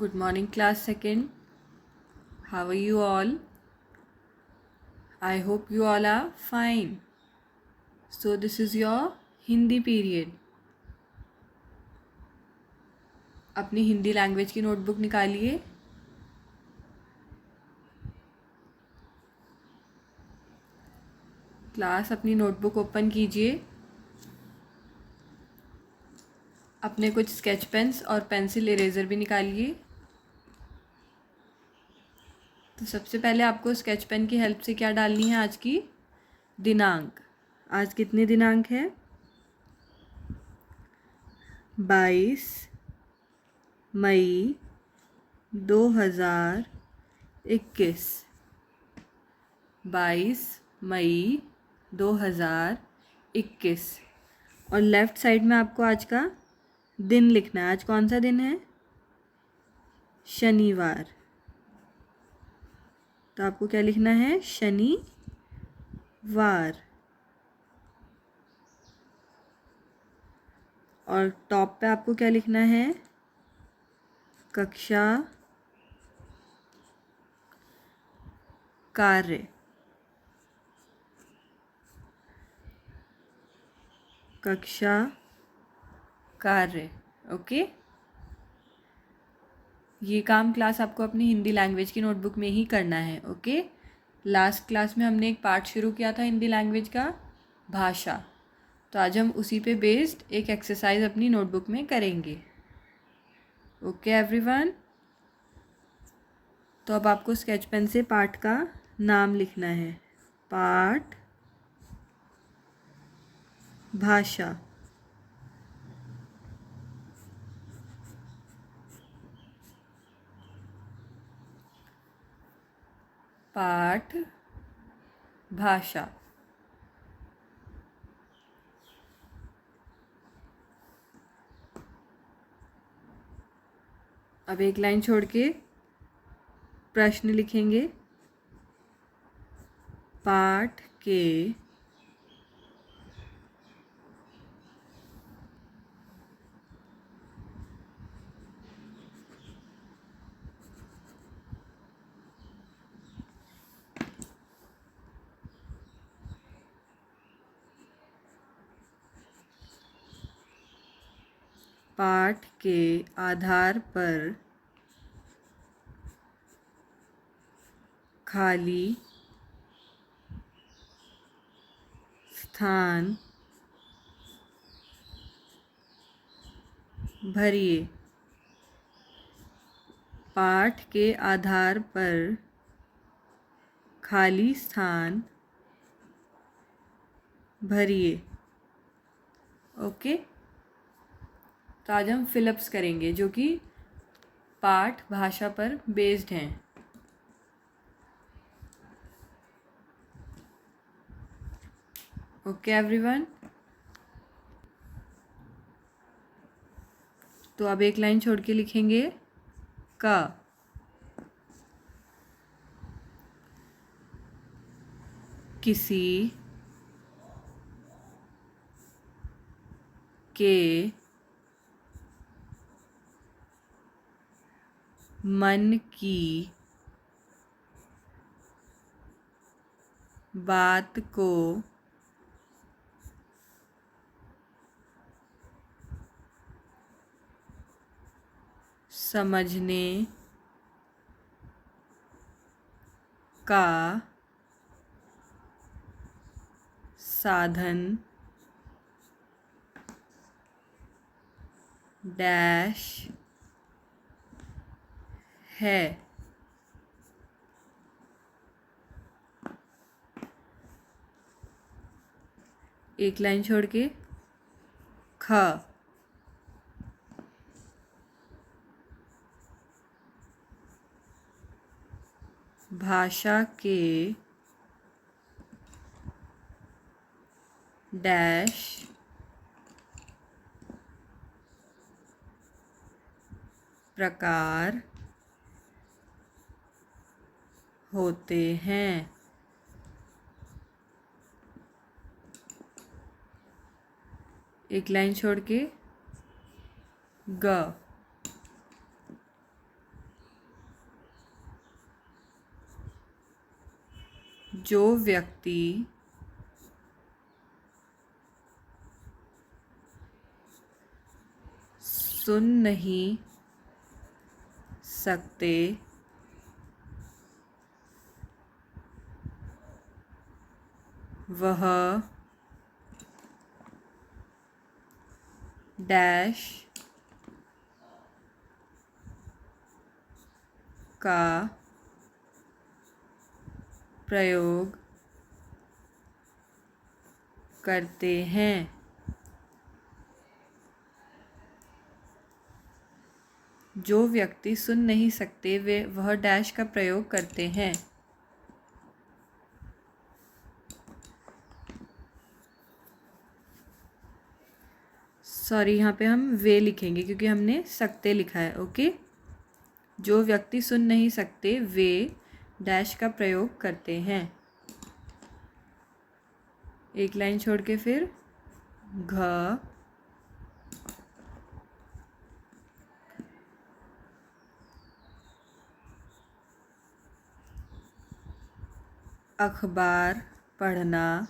Good morning, class second. How are you all? I hope you all are fine. So, this is your Hindi period. अपनी Hindi language की notebook निकालिए. Class अपनी notebook open कीजिए. अपने कुछ sketch pens और pencil eraser भी निकालिए. तो सबसे पहले आपको स्केच पेन की हेल्प से क्या डालनी है? आज की दिनांक. आज कितने दिनांक है? 22 मई 2021. 22 मई 2021. और लेफ़्ट साइड में आपको आज का दिन लिखना है. आज कौन सा दिन है? शनिवार. तो आपको क्या लिखना है? शनिवार. और टॉप पे आपको क्या लिखना है? कक्षा कार्य. कक्षा कार्य. ओके. ये काम क्लास आपको अपनी हिंदी लैंग्वेज की नोटबुक में ही करना है. ओके. लास्ट क्लास में हमने एक पार्ट शुरू किया था हिंदी लैंग्वेज का, भाषा. तो आज हम उसी पे बेस्ड एक एक्सरसाइज अपनी नोटबुक में करेंगे. Okay everyone. तो अब आपको स्केच पेन से पाठ का नाम लिखना है. पाठ भाषा. पाठ भाषा. अब एक लाइन छोड़ के प्रश्न लिखेंगे. पाठ के पाठ के आधार पर खाली स्थान भरिए. पाठ के आधार पर खाली स्थान भरिए. ओके. तो आज हम फिलअप्स करेंगे जो कि पाठ भाषा पर बेस्ड हैं. Okay everyone. तो अब एक लाइन छोड़ के लिखेंगे का. किसी के मन की बात को समझने का साधन डैश है. एक लाइन छोड़ के ख. भाषा के डैश प्रकार होते हैं. एक लाइन छोड़ के ग. जो व्यक्ति सुन नहीं सकते वह डैश का प्रयोग करते हैं। जो व्यक्ति सुन नहीं सकते वह डैश का प्रयोग करते हैं। सॉरी, यहाँ पे हम वे लिखेंगे क्योंकि हमने सकते लिखा है। ओके, जो व्यक्ति सुन नहीं सकते वे डैश का प्रयोग करते हैं। एक लाइन छोड़ के फिर घ अखबार पढ़ना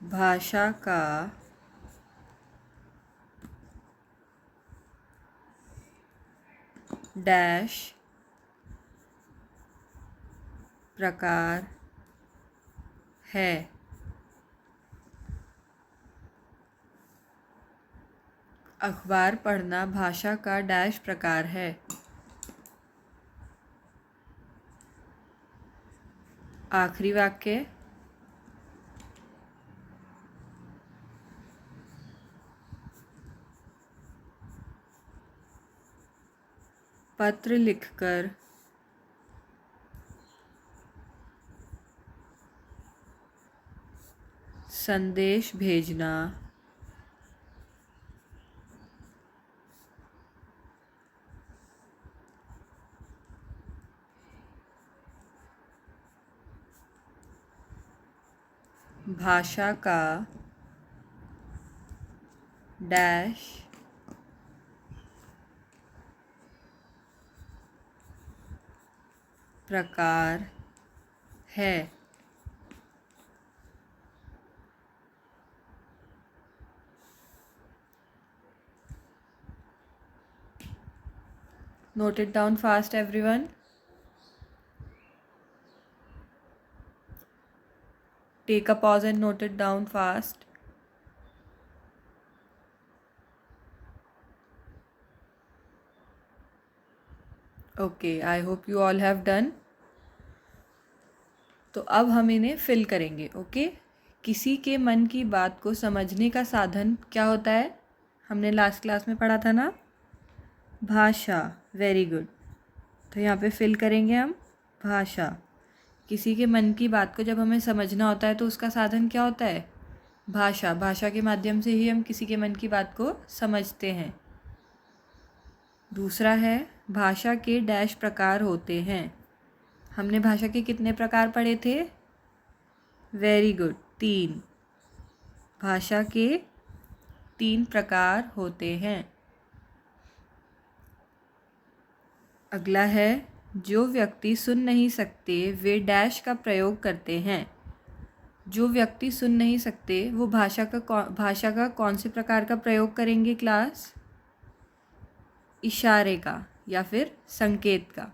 भाषा का डैश प्रकार है। अखबार पढ़ना भाषा का डैश प्रकार है। आखिरी वाक्य, पत्र लिखकर संदेश भेजना भाषा का डैश प्रकार है। Note it down fast, everyone. Take a pause and note it down fast. Okay, I hope you all have done. तो अब हम इन्हें फिल करेंगे। ओके, किसी के मन की बात को समझने का साधन क्या होता है? हमने लास्ट क्लास में पढ़ा था ना, भाषा। Very good. तो यहाँ पे फिल करेंगे हम भाषा। किसी के मन की बात को जब हमें समझना होता है तो उसका साधन क्या होता है? भाषा। भाषा के माध्यम से ही हम किसी के मन की बात को समझते हैं। दूसरा है भाषा के डैश प्रकार होते हैं। हमने भाषा के कितने प्रकार पढ़े थे? Very good, 3। भाषा के 3 प्रकार होते हैं। अगला है जो व्यक्ति सुन नहीं सकते वे डैश का प्रयोग करते हैं। जो व्यक्ति सुन नहीं सकते वो भाषा का कौन से प्रकार का प्रयोग करेंगे क्लास? इशारे का या फिर संकेत का।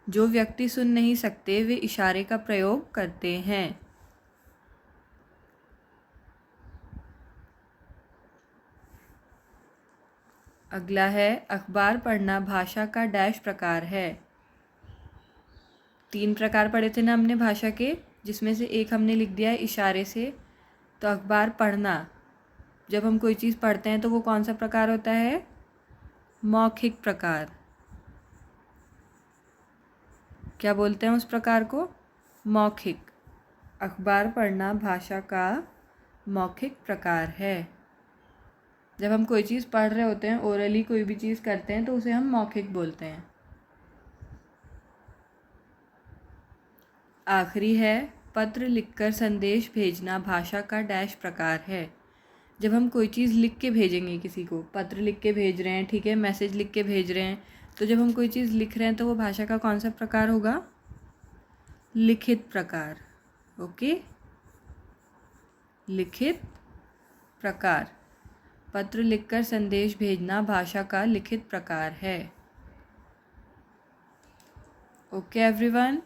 जो व्यक्ति सुन नहीं सकते वे इशारे का प्रयोग करते हैं। अगला है अखबार पढ़ना भाषा का डैश प्रकार है। 3 प्रकार पढ़े थे ना हमने भाषा के, जिसमें से एक हमने लिख दिया है इशारे से। तो अखबार पढ़ना, जब हम कोई चीज़ पढ़ते हैं तो वो कौन सा प्रकार होता है? मौखिक प्रकार। क्या बोलते हैं उस प्रकार को? मौखिक। अखबार पढ़ना भाषा का मौखिक प्रकार है। जब हम कोई चीज़ पढ़ रहे होते हैं, ओरली कोई भी चीज़ करते हैं, तो उसे हम मौखिक बोलते हैं। आखिरी है पत्र लिखकर संदेश भेजना भाषा का डैश प्रकार है। जब हम कोई चीज़ लिख के भेजेंगे किसी को, पत्र लिख के भेज रहे हैं, ठीक है, मैसेज लिख के भेज रहे हैं, तो जब हम कोई चीज़ लिख रहे हैं तो वो भाषा का कौन सा प्रकार होगा? लिखित प्रकार। ओके, लिखित प्रकार। पत्र लिखकर संदेश भेजना भाषा का लिखित प्रकार है। ओके एवरीवन,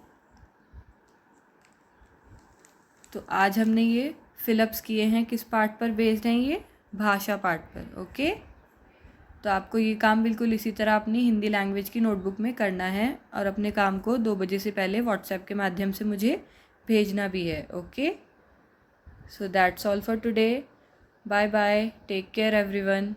तो आज हमने ये फिलअप्स किए हैं, किस पार्ट पर बेस्ड हैं ये? भाषा पार्ट पर। ओके, तो आपको ये काम बिल्कुल इसी तरह अपनी हिंदी लैंग्वेज की नोटबुक में करना है और अपने काम को 2 बजे से पहले व्हाट्सएप के माध्यम से मुझे भेजना भी है। Okay, so that's all for today. Bye bye, take care everyone.